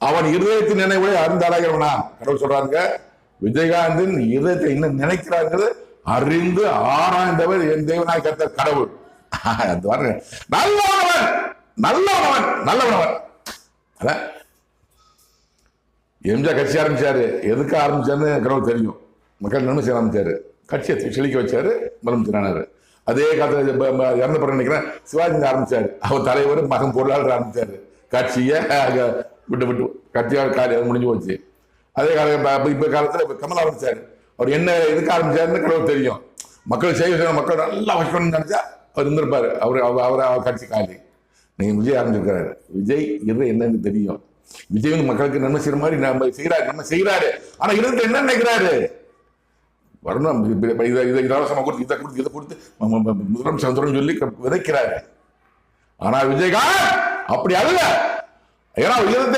அவன் இருதயத்தின் நினைவுகளை அறிந்தாராகிறவனா கடவுள் சொல்றாங்க. விஜயகாந்தின் இருதயத்தை என்ன நினைக்கிறார்கள் அறிந்து ஆராய்ந்தவர் என் தேவனாய் கர்த்தர் கடவுள். நல்லவன் நல்லவன் நல்லவனவன். அதான் எம்ஜிஆர் கட்சி ஆரம்பிச்சாரு. எதுக்கு ஆரம்பிச்சாருன்னு கடவுள் தெரியும். மக்கள் நன்மை செய்ய ஆரம்பிச்சாரு, கட்சியை செழிக்க வச்சாரு, முதலமைச்சரானாரு. அதே காலத்தில் இறந்த பிறகு நினைக்கிறேன் சிவாஜி ஆரம்பிச்சாரு. அவர் தலைவர் மகன் பொருளாளர் ஆரம்பிச்சாரு. கட்சியை விட்டு விட்டு கட்சியால் காரியம் முடிஞ்சு போச்சு. அதே காலம் இப்ப காலத்துல கமல் ஆரம்பிச்சாரு. அவர் என்ன எதுக்கு ஆரம்பிச்சாருன்னு கடவுள் தெரியும். மக்கள் செய்ய மக்கள் நல்லா வச்சுக்கணும்னு நினைச்சா அவர் இருந்திருப்பாரு. அவர் கட்சி காலி. நீங்க விஜய் ஆரம்பிச்சிருக்கிறாரு. விஜய் இது என்னன்னு தெரியும். விஜய் வந்து மக்களுக்கு நன்மை செய்யற மாதிரி நம்ம செய்யறாரு. ஆனா இருந்து என்ன நினைக்கிறாரு வரணும் இலவசமா கொடுத்து இதை கொடுத்து முதலமைச்சர் சொல்லி விதைக்கிறாரு. ஆனா விஜயகாந்த் அப்படி அல்ல. ஏன்னா